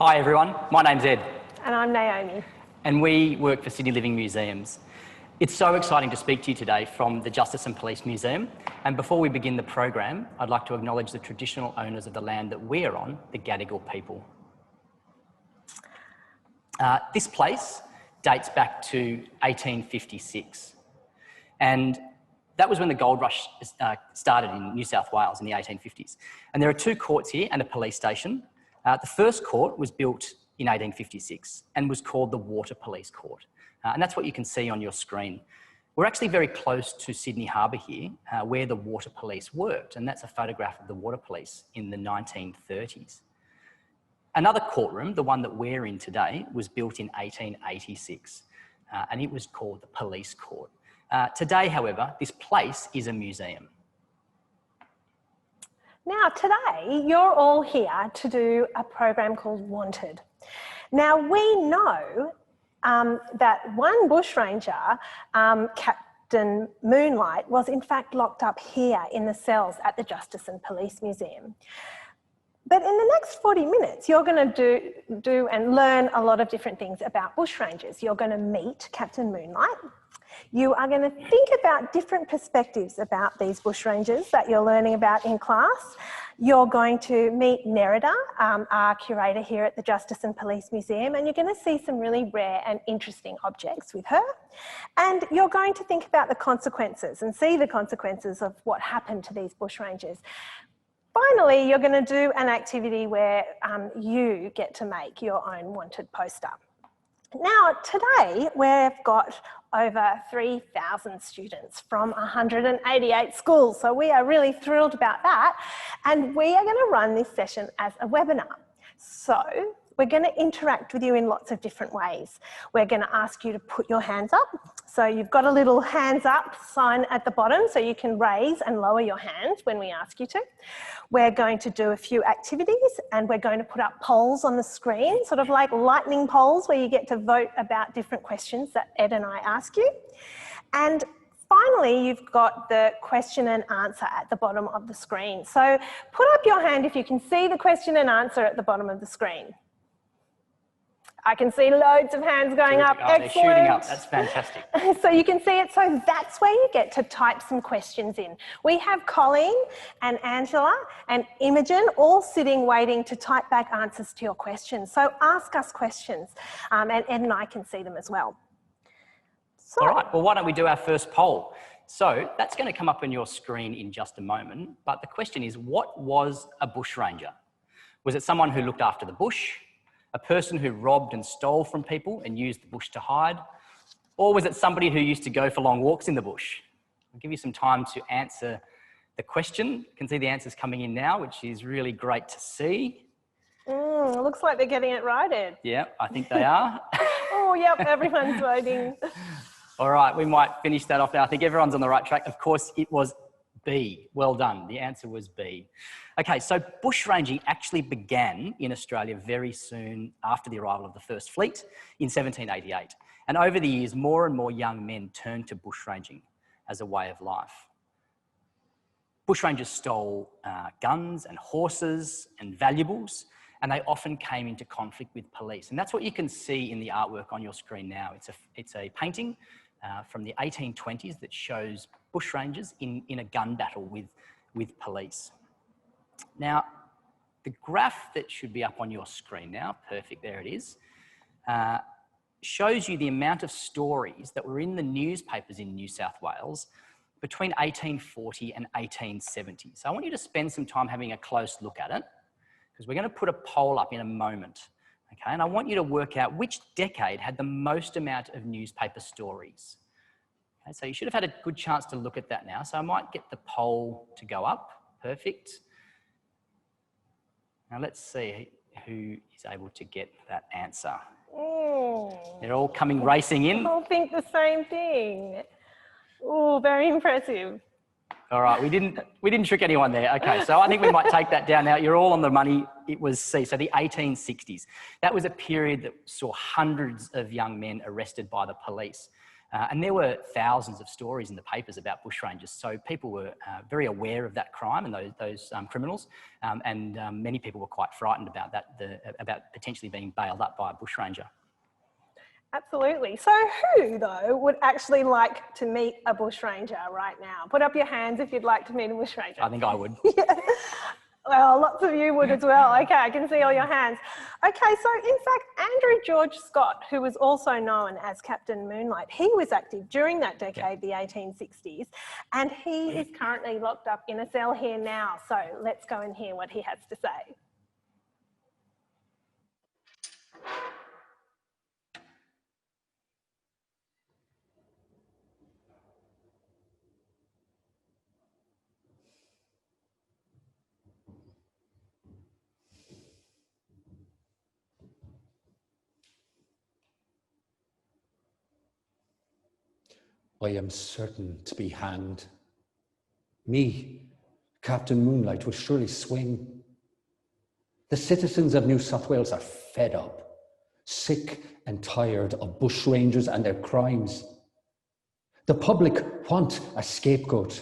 Hi everyone, my name's Ed. And I'm Naomi. And we work for Sydney Living Museums. It's so exciting to speak to you today from the Justice and Police Museum. And before we begin the program, I'd like to acknowledge the traditional owners of the land that we are on, the Gadigal people. This place dates back to 1856. And that was when the gold rush started in New South Wales in the 1850s. And there are two courts here and a police station. The first court was built in 1856 and was called the Water Police Court. And that's what you can see on your screen. We're actually very close to Sydney Harbour here, where the water police worked. And that's a photograph of the water police in the 1930s. Another courtroom, the one that we're in today, was built in 1886. And it was called the Police Court. Today, however, this place is a museum. Now, today, you're all here to do a program called Wanted. Now, we know that one bushranger, Captain Moonlight, was in fact locked up here in the cells at the Justice and Police Museum. But in the next 40 minutes, you're going to do and learn a lot of different things about bushrangers. You're going to meet Captain Moonlight. You are going to think about different perspectives about these bushrangers that you're learning about in class. You're going to meet Nerida, our curator here at the Justice and Police Museum, and you're going to see some really rare and interesting objects with her. And you're going to think about the consequences and see the consequences of what happened to these bushrangers. Finally, you're going to do an activity where you get to make your own wanted poster. Now, today we've got over 3,000 students from 188 schools, so we are really thrilled about that. And we are going to run this session as a webinar. So we're going to interact with you in lots of different ways. We're going to ask you to put your hands up. So you've got a little hands up sign at the bottom so you can raise and lower your hand when we ask you to. We're going to do a few activities and we're going to put up polls on the screen, sort of like lightning polls where you get to vote about different questions that Ed and I ask you. And finally, you've got the question and answer at the bottom of the screen. So put up your hand if you can see the question and answer at the bottom of the screen. I can see loads of hands going up. Excellent. They're shooting up. That's fantastic. So you can see it. So that's where you get to type some questions in. We have Colleen and Angela and Imogen all sitting waiting to type back answers to your questions. So ask us questions and Ed and I can see them as well. So, all right, well, why don't we do our first poll? So that's going to come up on your screen in just a moment. But the question is, what was a bushranger? Was it someone who looked after the bush? A person who robbed and stole from people and used the bush to hide? Or was it somebody who used to go for long walks in the bush? I'll give you some time to answer the question. You can see the answers coming in now, which is really great to see. Looks like they're getting it right, Ed. Yeah, I think they are. Oh, yep, everyone's voting. All right, we might finish that off now. I think everyone's on the right track. Of course, it was B. Well done. The answer was B. Okay, so bushranging actually began in Australia very soon after the arrival of the First Fleet in 1788. And over the years, more and more young men turned to bushranging as a way of life. Bushrangers stole guns and horses and valuables, and they often came into conflict with police. And that's what you can see in the artwork on your screen now. It's a painting from the 1820s that shows bushrangers in a gun battle with police. Now, the graph that should be up on your screen now, perfect, there it is, shows you the amount of stories that were in the newspapers in New South Wales between 1840 and 1870. So I want you to spend some time having a close look at it, because we're going to put a poll up in a moment. Okay, and I want you to work out which decade had the most amount of newspaper stories. Okay, so you should have had a good chance to look at that now. So I might get the poll to go up. Perfect. Now let's see who is able to get that answer. They're all coming racing in. All think the same thing. Oh, very impressive. All right, we didn't trick anyone there. Okay, so I think we might take that down now. You're all on the money. It was C, so the 1860s. That was a period that saw hundreds of young men arrested by the police. And there were thousands of stories in the papers about bushrangers, so people were very aware of that crime and those criminals, and many people were quite frightened about that, about potentially being bailed up by a bushranger. Absolutely. So who, though, would actually like to meet a bushranger right now? Put up your hands if you'd like to meet a bushranger. I think I would. Yeah. Well, lots of you would as well. Okay, I can see all your hands. Okay, so in fact, Andrew George Scott, who was also known as Captain Moonlight, he was active during that decade, the 1860s, and he is currently locked up in a cell here now. So let's go and hear what he has to say. I am certain to be hanged. Me, Captain Moonlight, will surely swing. The citizens of New South Wales are fed up, sick and tired of bushrangers and their crimes. The public want a scapegoat.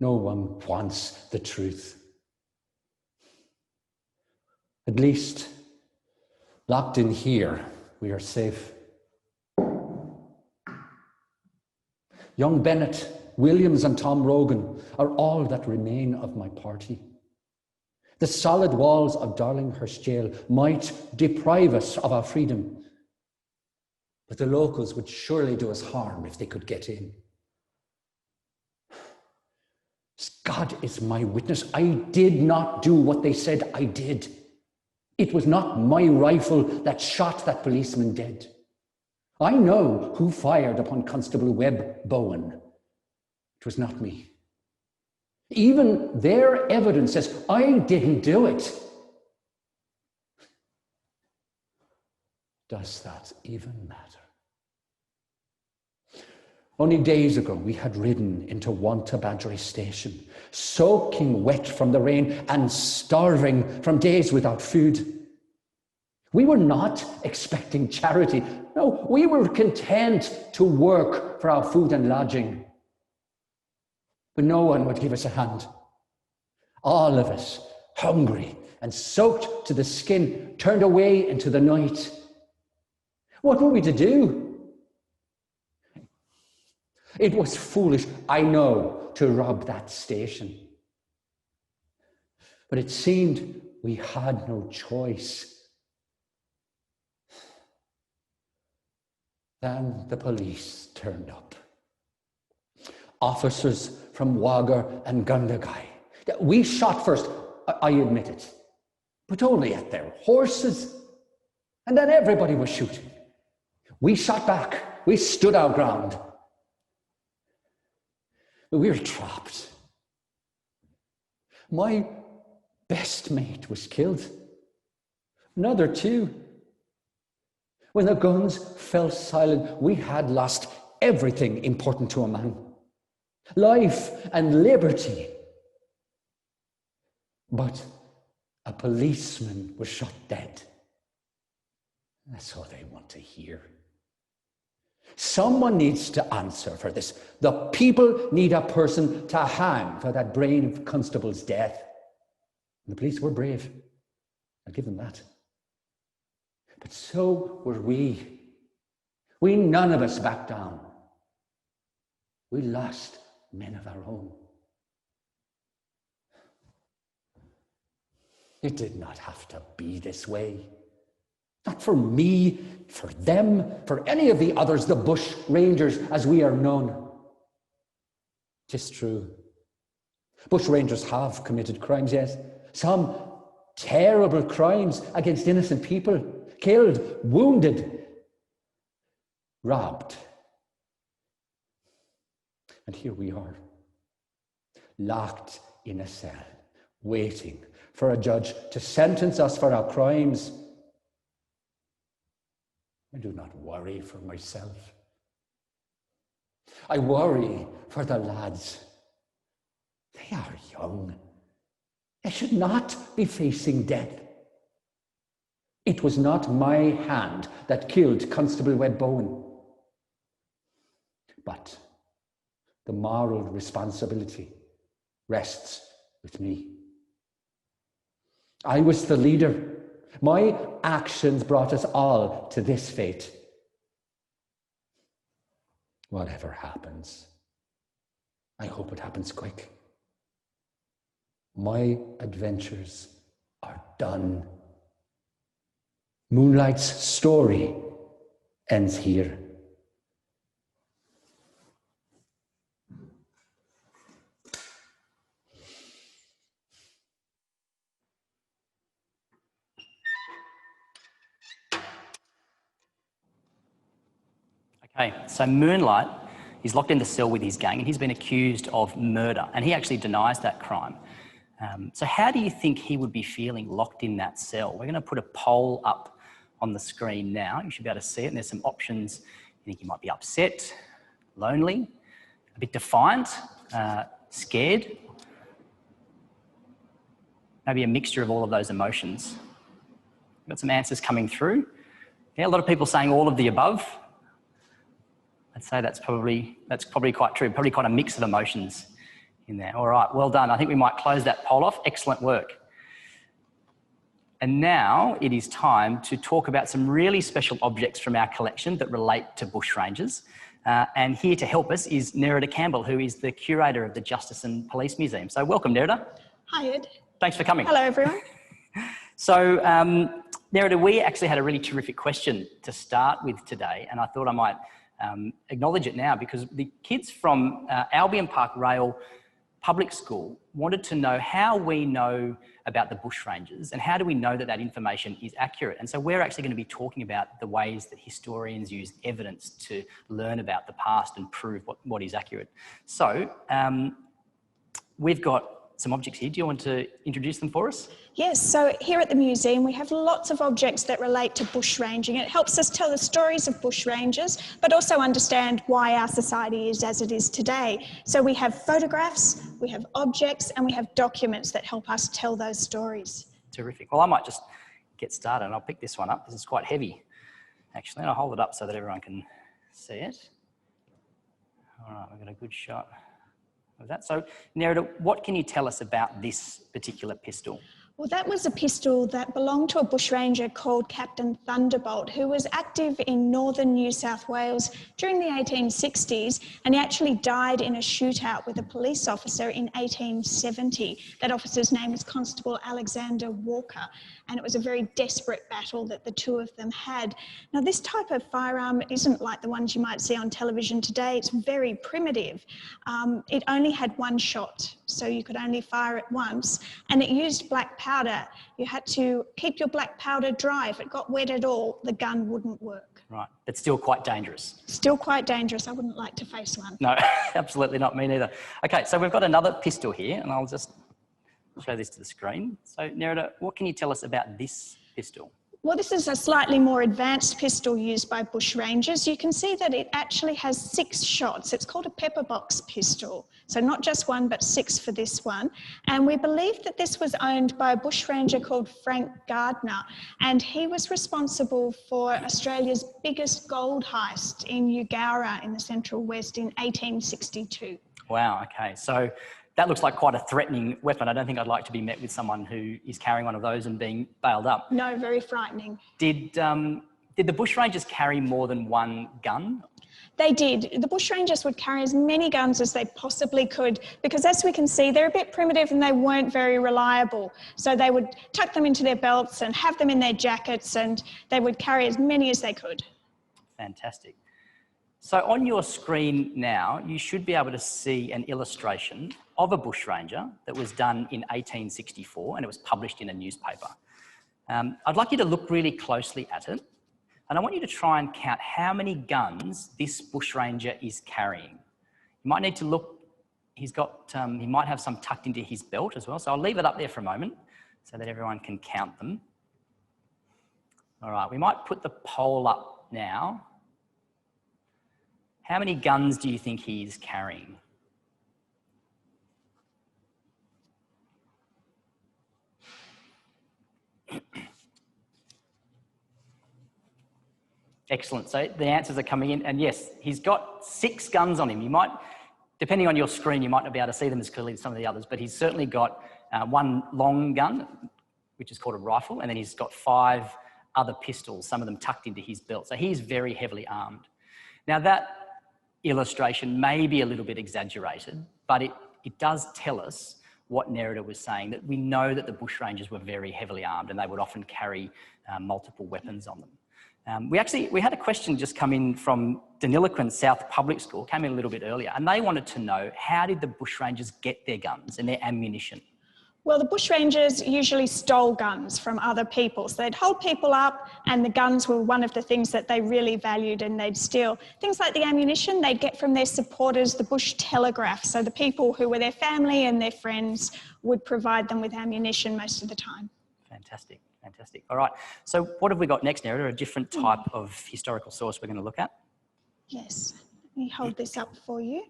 No one wants the truth. At least, locked in here, we are safe. Young Bennett, Williams and Tom Rogan are all that remain of my party. The solid walls of Darlinghurst Jail might deprive us of our freedom, but the locals would surely do us harm if they could get in. God is my witness. I did not do what they said I did. It was not my rifle that shot that policeman dead. I know who fired upon Constable Webb Bowen. It was not me. Even their evidence says I didn't do it. Does that even matter? Only days ago, we had ridden into Wantabadgery Station, soaking wet from the rain and starving from days without food. We were not expecting charity. No, we were content to work for our food and lodging. But no one would give us a hand. All of us, hungry and soaked to the skin, turned away into the night. What were we to do? It was foolish, I know, to rob that station. But it seemed we had no choice. Then the police turned up. Officers from Wagga and Gundagai. We shot first, I admit it, but only at their horses. And then everybody was shooting. We shot back. We stood our ground. But we were trapped. My best mate was killed. Another too. When the guns fell silent, we had lost everything important to a man. Life and liberty. But a policeman was shot dead. That's all they want to hear. Someone needs to answer for this. The people need a person to hang for that brave constable's death. And the police were brave. I'll give them that. But so were we. We none of us backed down. We lost men of our own. It did not have to be this way. Not for me, for them, for any of the others, the bushrangers as we are known. 'Tis true. Bushrangers have committed crimes, yes. Some terrible crimes against innocent people. Killed, wounded, robbed. And here we are, locked in a cell, waiting for a judge to sentence us for our crimes. I do not worry for myself. I worry for the lads. They are young. They should not be facing death. It was not my hand that killed Constable Webb Bowen. But the moral responsibility rests with me. I was the leader. My actions brought us all to this fate. Whatever happens, I hope it happens quick. My adventures are done. Moonlight's story ends here. Okay, so Moonlight is locked in the cell with his gang and he's been accused of murder and he actually denies that crime. So how do you think he would be feeling locked in that cell? We're going to put a poll up on the screen now. You should be able to see it and there's some options. You think he might be upset, lonely, a bit defiant, scared, maybe a mixture of all of those emotions. We've got some answers coming through. Yeah, a lot of people saying all of the above. I'd say that's probably quite true, probably quite a mix of emotions in there. All right, well done. I think we might close that poll off. Excellent work. And now it is time to talk about some really special objects from our collection that relate to bushrangers. And here to help us is Nerida Campbell, who is the curator of the Justice and Police Museum. So welcome, Nerida. Hi, Ed. Thanks for coming. Hello, everyone. So, Nerida, we actually had a really terrific question to start with today, and I thought I might acknowledge it now because the kids from Albion Park Rail Public School wanted to know how we know about the bushrangers and how do we know that that information is accurate. And so we're actually going to be talking about the ways that historians use evidence to learn about the past and prove what is accurate. So we've got some objects here. Do you want to introduce them for us? Yes, so here at the museum we have lots of objects that relate to bushranging. It helps us tell the stories of bushrangers, but also understand why our society is as it is today. So we have photographs, we have objects, and we have documents that help us tell those stories. Terrific. Well, I might just get started and I'll pick this one up. This is quite heavy, actually, and I'll hold it up so that everyone can see it. All right, we've got a good shot of that. So, Nerida, what can you tell us about this particular pistol? Well, that was a pistol that belonged to a bushranger called Captain Thunderbolt, who was active in northern New South Wales during the 1860s, and he actually died in a shootout with a police officer in 1870. That officer's name was Constable Alexander Walker, and it was a very desperate battle that the two of them had. Now, this type of firearm isn't like the ones you might see on television today. It's very primitive. It only had one shot, so you could only fire it once, and it used black powder. You had to keep your black powder dry. If it got wet at all, the gun wouldn't work. Right, but still quite dangerous. Still quite dangerous. I wouldn't like to face one. No, absolutely not, me neither. Okay, so we've got another pistol here, and I'll just show this to the screen. So, Nerida, what can you tell us about this pistol? Well, this is a slightly more advanced pistol used by bushrangers. You can see that it actually has 6 shots. It's called a pepper box pistol. So not just one, but 6 for this one. And we believe that this was owned by a bushranger called Frank Gardner. And he was responsible for Australia's biggest gold heist in Eugowra in the Central West in 1862. Wow, okay. So that looks like quite a threatening weapon. I don't think I'd like to be met with someone who is carrying one of those and being bailed up. No, very frightening. Did the bushrangers carry more than one gun? They did. The bushrangers would carry as many guns as they possibly could because, as we can see, they're a bit primitive and they weren't very reliable. So they would tuck them into their belts and have them in their jackets, and they would carry as many as they could. Fantastic. So on your screen now, you should be able to see an illustration of a bushranger that was done in 1864 and it was published in a newspaper. I'd like you to look really closely at it, and I want you to try and count how many guns this bushranger is carrying. You might need to look, he might have some tucked into his belt as well, so I'll leave it up there for a moment so that everyone can count them. All right, we might put the poll up now. How many guns do you think he's carrying? Excellent. So the answers are coming in, and yes, he's got 6 guns on him. You might, depending on your screen, you might not be able to see them as clearly as some of the others, but he's certainly got 1 long gun, which is called a rifle, and then he's got 5 other pistols, some of them tucked into his belt. So he's very heavily armed. Now that illustration may be a little bit exaggerated, but it does tell us what Nerida was saying, that we know that the bushrangers were very heavily armed and they would often carry multiple weapons on them. We had a question just come in from Deniliquin South Public School, came in a little bit earlier, and they wanted to know, how did the bushrangers get their guns and their ammunition? Well, the bushrangers usually stole guns from other people. So they'd hold people up, and the guns were one of the things that they really valued, and they'd steal. Things like the ammunition they'd get from their supporters, the bush telegraph. So the people who were their family and their friends would provide them with ammunition most of the time. Fantastic, fantastic. All right, so what have we got next, Nerida? A different type of historical source we're going to look at? Yes, let me hold this up for you.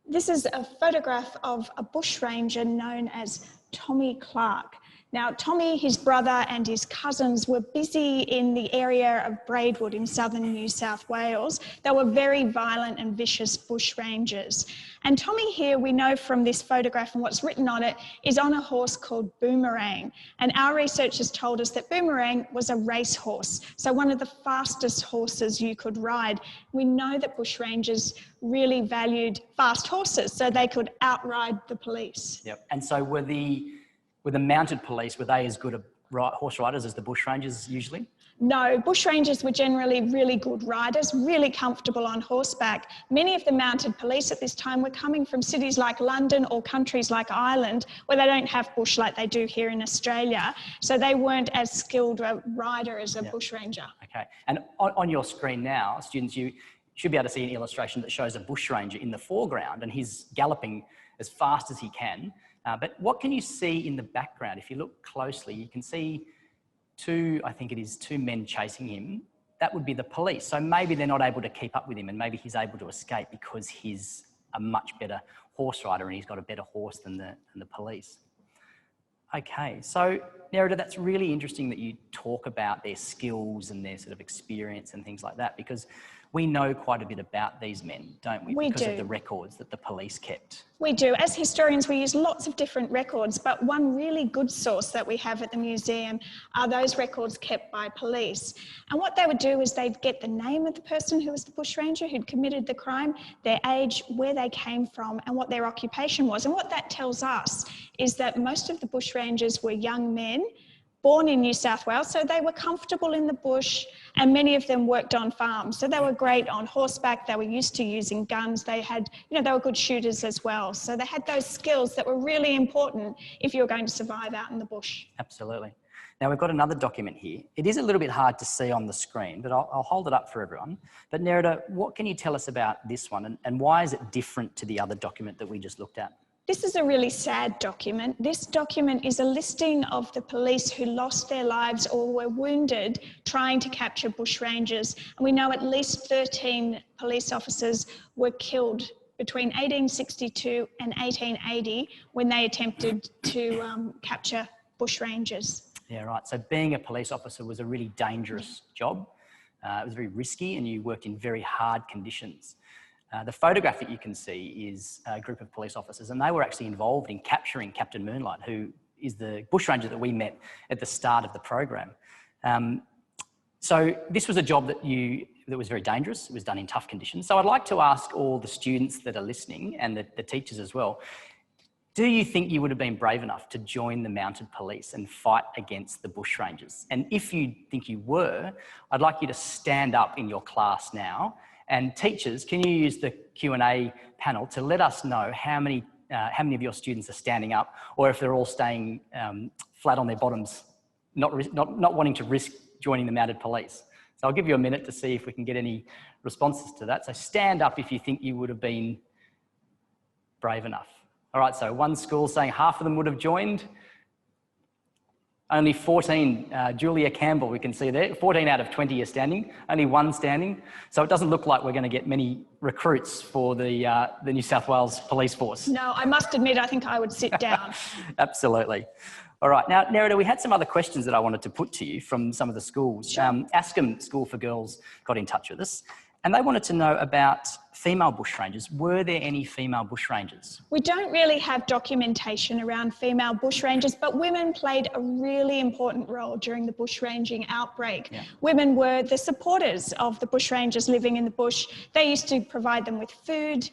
This is a photograph of a bushranger known as Tommy Clark. Now, Tommy, his brother and his cousins were busy in the area of Braidwood in southern New South Wales. They were very violent and vicious bushrangers. And Tommy here, we know from this photograph and what's written on it, is on a horse called Boomerang. And our researchers told us that Boomerang was a racehorse, so one of the fastest horses you could ride. We know that bushrangers really valued fast horses, so they could outride the police. Yep. And so were the mounted police, were they as good a horse riders as the bushrangers usually? No, bushrangers were generally really good riders, really comfortable on horseback. Many of the mounted police at this time were coming from cities like London or countries like Ireland, where they don't have bush like they do here in Australia. So they weren't as skilled a rider as a bushranger. Okay. And on your screen now, students, you should be able to see an illustration that shows a bushranger in the foreground, and he's galloping as fast as he can. But what can you see in the background? If you look closely, you can see two men chasing him. That would be the police. So maybe they're not able to keep up with him, and maybe he's able to escape because he's a much better horse rider and he's got a better horse than the police. Okay, so Nerida, that's really interesting that you talk about their skills and their sort of experience and things like that, because we know quite a bit about these men, don't we? Because of the records that the police kept. We do. As historians, we use lots of different records, but one really good source that we have at the museum are those records kept by police. And what they would do is they'd get the name of the person who was the bushranger who'd committed the crime, their age, where they came from, and what their occupation was. And what that tells us is that most of the bushrangers were young men born in New South Wales, so they were comfortable in the bush, and many of them worked on farms. So they were great on horseback, they were used to using guns, they had, they were good shooters as well. So they had those skills that were really important if you were going to survive out in the bush. Absolutely. Now we've got another document here. It is a little bit hard to see on the screen, but I'll hold it up for everyone. But Nerida, what can you tell us about this one, and why is it different to the other document that we just looked at? This is a really sad document. This document is a listing of the police who lost their lives or were wounded trying to capture bushrangers. And we know at least 13 police officers were killed between 1862 and 1880 when they attempted to capture bushrangers. Yeah, right. So being a police officer was a really dangerous job. It was very risky, and you worked in very hard conditions. The photograph that you can see is a group of police officers, and they were actually involved in capturing Captain Moonlight, who is the bushranger that we met at the start of the program. So this was a job that was very dangerous. It was done in tough conditions. So I'd like to ask all the students that are listening, and the teachers as well, do you think you would have been brave enough to join the mounted police and fight against the bushrangers? And if you think you were, I'd like you to stand up in your class now. And teachers, can you use the Q&A panel to let us know how many of your students are standing up, or if they're all staying flat on their bottoms, not wanting to risk joining the mounted police? So I'll give you a minute to see if we can get any responses to that. So stand up if you think you would have been brave enough. All right, so one school saying half of them would have joined. Only 14, Julia Campbell, we can see there, 14 out of 20 are standing, only one standing. So it doesn't look like we're going to get many recruits for the New South Wales police force. No, I must admit, I think I would sit down. Absolutely. All right, now, Nerida, we had some other questions that I wanted to put to you from some of the schools. Sure. Askham School for Girls got in touch with us, and they wanted to know about female bushrangers. Were there any female bushrangers? We don't really have documentation around female bushrangers, but women played a really important role during the bushranging outbreak. Yeah. Women were the supporters of the bushrangers living in the bush. They used to provide them with food.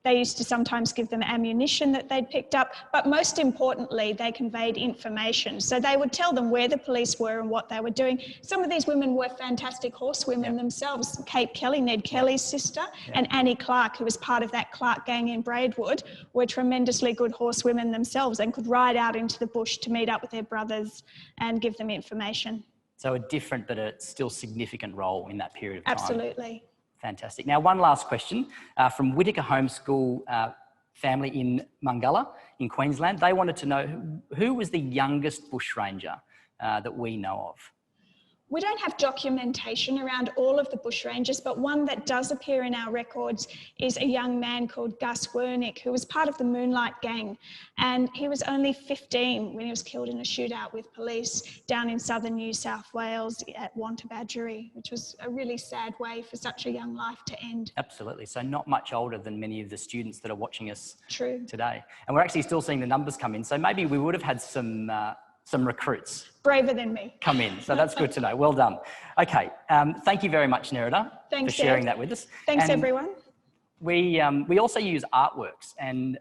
They used to sometimes give them ammunition that they'd picked up, but most importantly, they conveyed information. So they would tell them where the police were and what they were doing. Some of these women were fantastic horsewomen themselves. Kate Kelly, Ned Kelly's sister, and Annie Clark, who was part of that Clark gang in Braidwood, were tremendously good horsewomen themselves and could ride out into the bush to meet up with their brothers and give them information. So a different but a still significant role in that period of time. Absolutely. Fantastic. Now, one last question from Whittaker Homeschool family in Mungalla in Queensland. They wanted to know who was the youngest bushranger that we know of? We don't have documentation around all of the bushrangers, but one that does appear in our records is a young man called Gus Wernick, who was part of the Moonlight gang. And he was only 15 when he was killed in a shootout with police down in southern New South Wales at Wantabadgery, which was a really sad way for such a young life to end. Absolutely. So not much older than many of the students that are watching us True. today. And we're actually still seeing the numbers come in. So maybe we would have had some recruits Braver than me. come in. So that's good to know. Well done. Okay. Thank you very much, Nerida, for sharing that with us. Thanks, and everyone. We also use artworks, and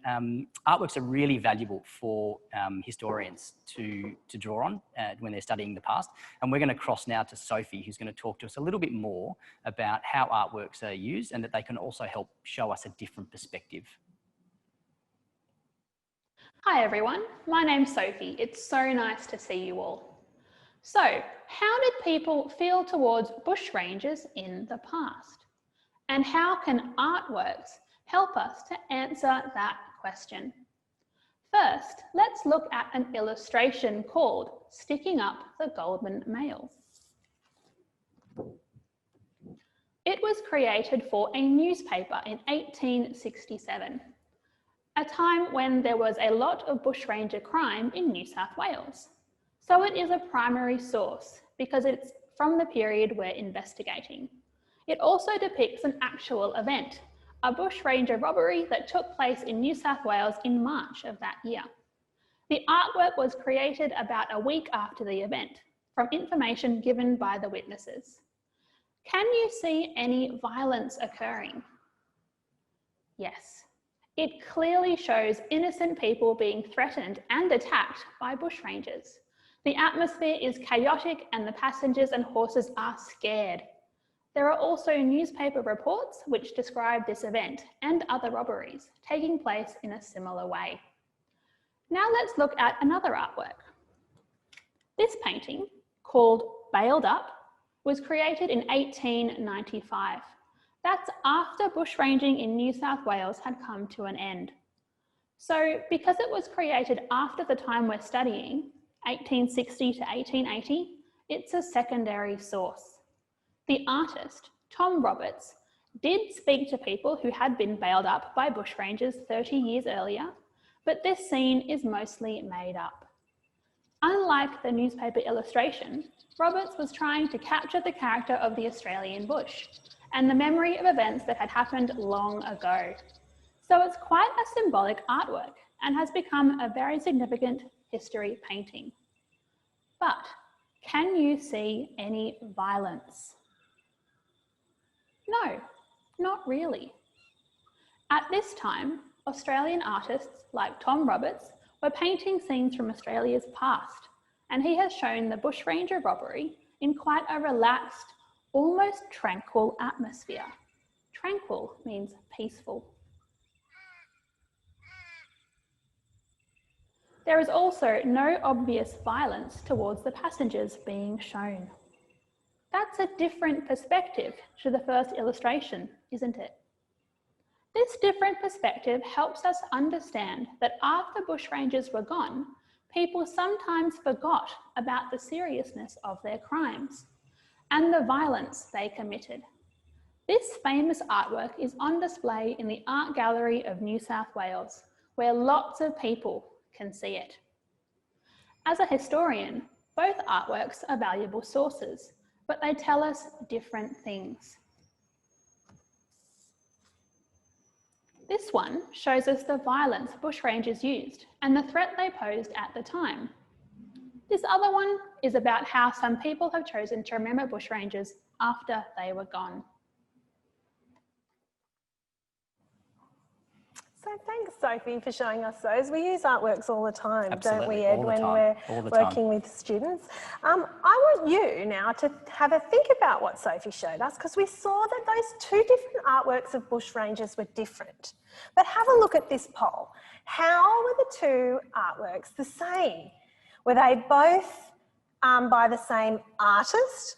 artworks are really valuable for historians to draw on when they're studying the past. And we're going to cross now to Sophie, who's going to talk to us a little bit more about how artworks are used and that they can also help show us a different perspective. Hi everyone, my name's Sophie. It's so nice to see you all. So, how did people feel towards bushrangers in the past? And how can artworks help us to answer that question? First, let's look at an illustration called Sticking Up the Golden Mail. It was created for a newspaper in 1867. A time when there was a lot of bushranger crime in New South Wales. So it is a primary source because it's from the period we're investigating. It also depicts an actual event, a bushranger robbery that took place in New South Wales in March of that year. The artwork was created about a week after the event from information given by the witnesses. Can you see any violence occurring? Yes. It clearly shows innocent people being threatened and attacked by bushrangers. The atmosphere is chaotic and the passengers and horses are scared. There are also newspaper reports which describe this event and other robberies taking place in a similar way. Now let's look at another artwork. This painting, called Bailed Up, was created in 1895. That's after bushranging in New South Wales had come to an end. So because it was created after the time we're studying, 1860 to 1880, it's a secondary source. The artist, Tom Roberts, did speak to people who had been bailed up by bushrangers 30 years earlier, but this scene is mostly made up. Unlike the newspaper illustration, Roberts was trying to capture the character of the Australian bush and the memory of events that had happened long ago. So it's quite a symbolic artwork and has become a very significant history painting. But can you see any violence? No, not really. At this time, Australian artists like Tom Roberts were painting scenes from Australia's past, and he has shown the bushranger robbery in quite a relaxed, almost tranquil atmosphere. Tranquil means peaceful. There is also no obvious violence towards the passengers being shown. That's a different perspective to the first illustration, isn't it? This different perspective helps us understand that after bushrangers were gone, people sometimes forgot about the seriousness of their crimes and the violence they committed. This famous artwork is on display in the Art Gallery of New South Wales, where lots of people can see it. As a historian, both artworks are valuable sources, but they tell us different things. This one shows us the violence bushrangers used and the threat they posed at the time. This other one is about how some people have chosen to remember bushrangers after they were gone. So thanks, Sophie, for showing us those. We use artworks all the time, don't we, Absolutely, Ed, all the when time, we're all the time. working with students? I want you now to have a think about what Sophie showed us, because we saw that those two different artworks of bushrangers were different. But have a look at this poll. How were the two artworks the same? Were they both by the same artist?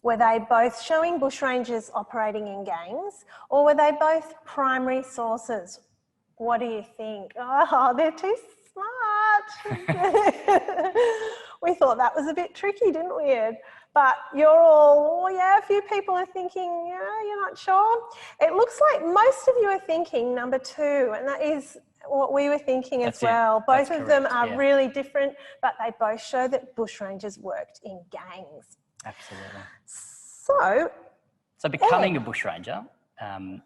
Were they both showing bushrangers operating in gangs? Or were they both primary sources? What do you think? Oh, they're too smart. We thought that was a bit tricky, didn't we, Ed? But you're all, oh yeah, a few people are thinking, yeah, you're not sure. It looks like most of you are thinking number two, and that is what we were thinking as well. Both of them are really different, but they both show that bushrangers worked in gangs. Absolutely. So becoming a bushranger turning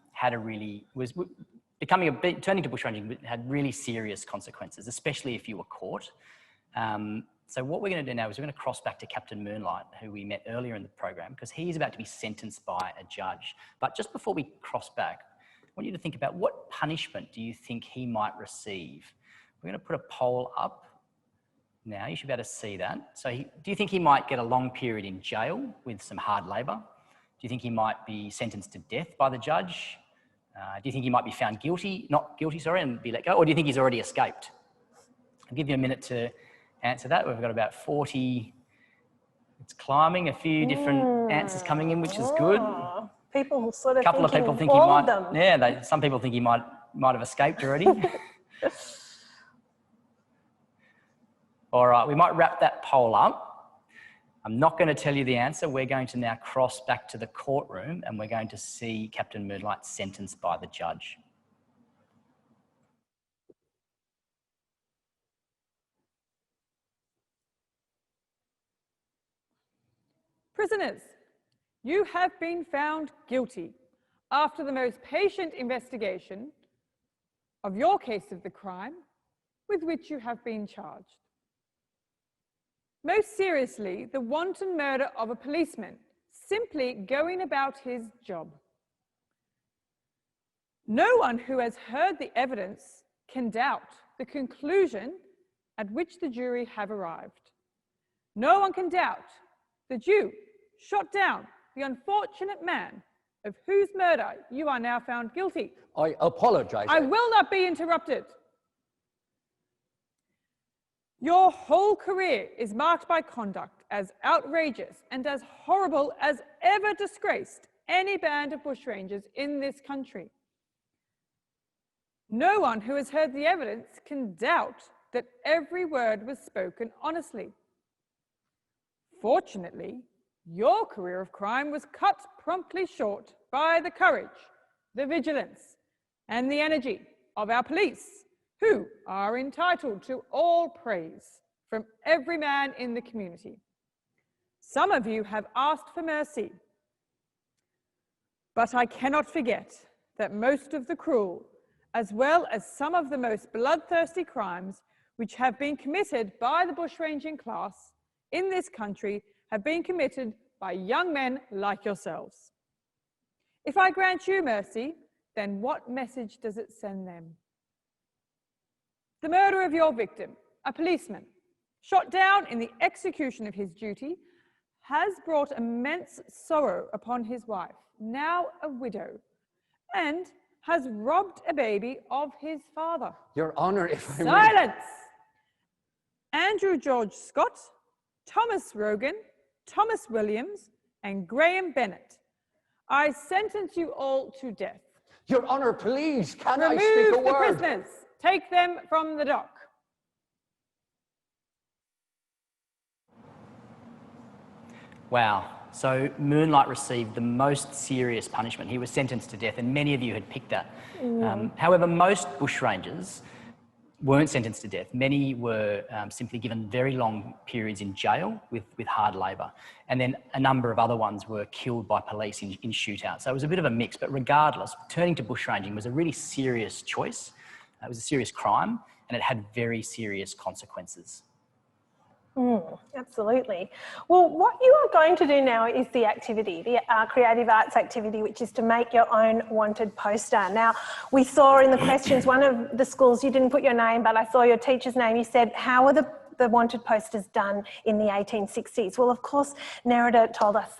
to bushranging had really serious consequences, especially if you were caught. So what we're going to do now is we're going to cross back to Captain Moonlight, who we met earlier in the program, because he's about to be sentenced by a judge. But just before we cross back, I want you to think about what punishment do you think he might receive? We're going to put a poll up now. You should be able to see that. So do you think he might get a long period in jail with some hard labour? Do you think he might be sentenced to death by the judge? Do you think he might be found not guilty, and be let go? Or do you think he's already escaped? I'll give you a minute to answer that. We've got about 40, it's climbing, a few different answers coming in, which is good. People sort of a couple of people think he might, some people think he might have escaped already. All right, we might wrap that poll up. I'm not going to tell you the answer. We're going to now cross back to the courtroom and we're going to see Captain Moonlight sentenced by the judge. Prisoners, you have been found guilty after the most patient investigation of your case of the crime with which you have been charged. Most seriously, the wanton murder of a policeman simply going about his job. No one who has heard the evidence can doubt the conclusion at which the jury have arrived. No one can doubt that you shot down the unfortunate man of whose murder you are now found guilty. I apologise. I will not be interrupted. Your whole career is marked by conduct as outrageous and as horrible as ever disgraced any band of bushrangers in this country. No one who has heard the evidence can doubt that every word was spoken honestly. Fortunately, your career of crime was cut promptly short by the courage, the vigilance, and the energy of our police, who are entitled to all praise from every man in the community. Some of you have asked for mercy, but I cannot forget that most of the cruel, as well as some of the most bloodthirsty crimes which have been committed by the bushranging class in this country have been committed by young men like yourselves. If I grant you mercy, then what message does it send them? The murder of your victim, a policeman, shot down in the execution of his duty, has brought immense sorrow upon his wife, now a widow, and has robbed a baby of his father. Your Honour, if I may... Silence! Andrew George Scott, Thomas Rogan, Thomas Williams, and Graham Bennett. I sentence you all to death. Your Honour, please, can I Remove speak a the word? prisoners. Take them from the dock. Wow. So Moonlight received the most serious punishment. He was sentenced to death, and many of you had picked that. However, most bushrangers weren't sentenced to death. Many were simply given very long periods in jail with hard labour. And then a number of other ones were killed by police in shootouts. So it was a bit of a mix, but regardless, turning to bushranging was a really serious choice. It was a serious crime and it had very serious consequences. Absolutely. Well, what you are going to do now is the activity, the creative arts activity, which is to make your own wanted poster. Now, we saw in the questions, one of the schools, you didn't put your name, but I saw your teacher's name. You said, how are the wanted posters done in the 1860s? Well, of course, Nerida told us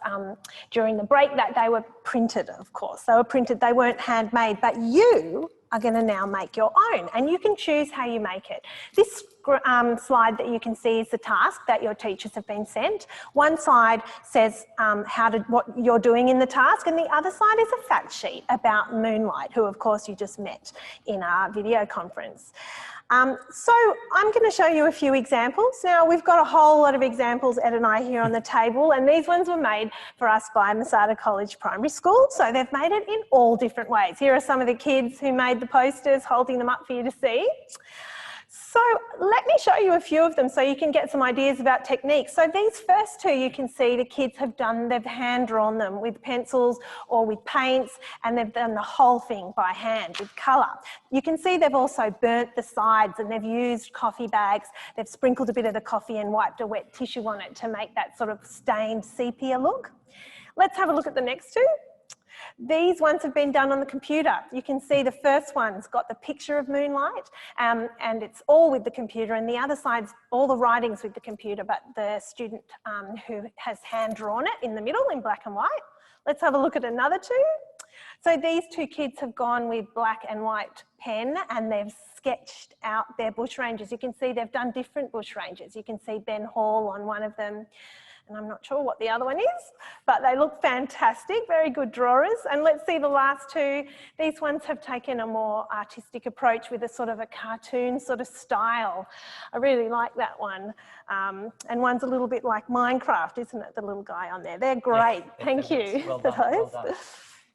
during the break that they were printed, of course. They were printed, they weren't handmade, but you are going to now make your own, and you can choose how you make it. This slide that you can see is the task that your teachers have been sent. One side says what you're doing in the task, and the other side is a fact sheet about Moonlight, who of course you just met in our video conference. So I'm going to show you a few examples. Now, we've got a whole lot of examples, Ed and I, here on the table, and these ones were made for us by Masada College Primary School, so they've made it in all different ways. Here are some of the kids who made the posters, holding them up for you to see. So let me show you a few of them so you can get some ideas about techniques. So these first two you can see the kids have done, they've hand drawn them with pencils or with paints, and they've done the whole thing by hand with colour. You can see they've also burnt the sides and they've used coffee bags. They've sprinkled a bit of the coffee and wiped a wet tissue on it to make that sort of stained sepia look. Let's have a look at the next two. These ones have been done on the computer. You can see the first one's got the picture of Moonlight and it's all with the computer, and the other side's all the writings with the computer, but the student who has hand drawn it in the middle in black and white. Let's have a look at another two. So these two kids have gone with black and white pen and they've sketched out their bushrangers. You can see they've done different bushrangers. You can see Ben Hall on one of them, and I'm not sure what the other one is, but they look fantastic, very good drawers. And let's see the last two. These ones have taken a more artistic approach with a sort of a cartoon sort of style. I really like that one. And one's a little bit like Minecraft, isn't it? The little guy on there. They're great. Yeah, Thank you well for done, those. well done.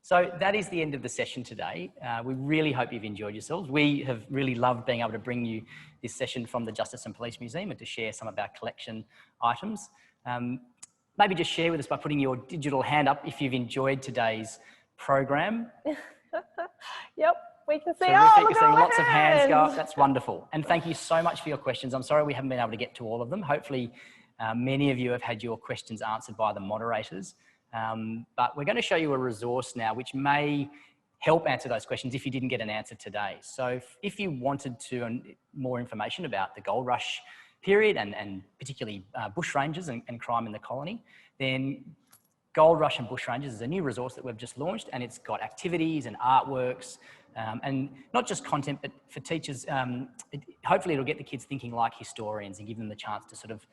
So that is the end of the session today. We really hope you've enjoyed yourselves. We have really loved being able to bring you this session from the Justice and Police Museum and to share some of our collection items. Maybe just share with us by putting your digital hand up if you've enjoyed today's program. Yep, we can see. Terrific. Oh, We're look seeing at lots of hands go up. hands. That's wonderful. And thank you so much for your questions. I'm sorry we haven't been able to get to all of them. Hopefully many of you have had your questions answered by the moderators. But we're going to show you a resource now which may help answer those questions if you didn't get an answer today. So if you wanted to more information about the gold rush period and particularly bushrangers and crime in the colony, then Gold Rush and Bushrangers is a new resource that we've just launched, and it's got activities and artworks and not just content, but for teachers, hopefully it'll get the kids thinking like historians and give them the chance to sort of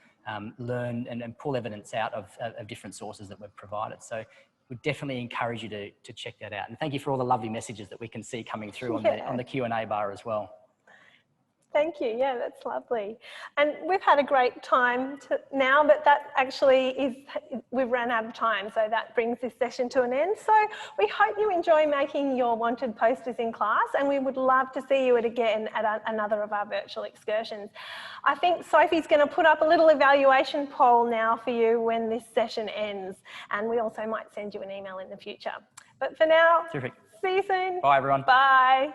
learn and pull evidence out of different sources that we've provided. So we definitely encourage you to check that out. And thank you for all the lovely messages that we can see coming through on the Q&A bar as well. Thank you. Yeah, that's lovely. And we've had a great time now, but that actually is, we've run out of time. So that brings this session to an end. So we hope you enjoy making your wanted posters in class, and we would love to see you again at another of our virtual excursions. I think Sophie's going to put up a little evaluation poll now for you when this session ends. And we also might send you an email in the future. But for now, Terrific. see you soon. Bye, everyone. Bye.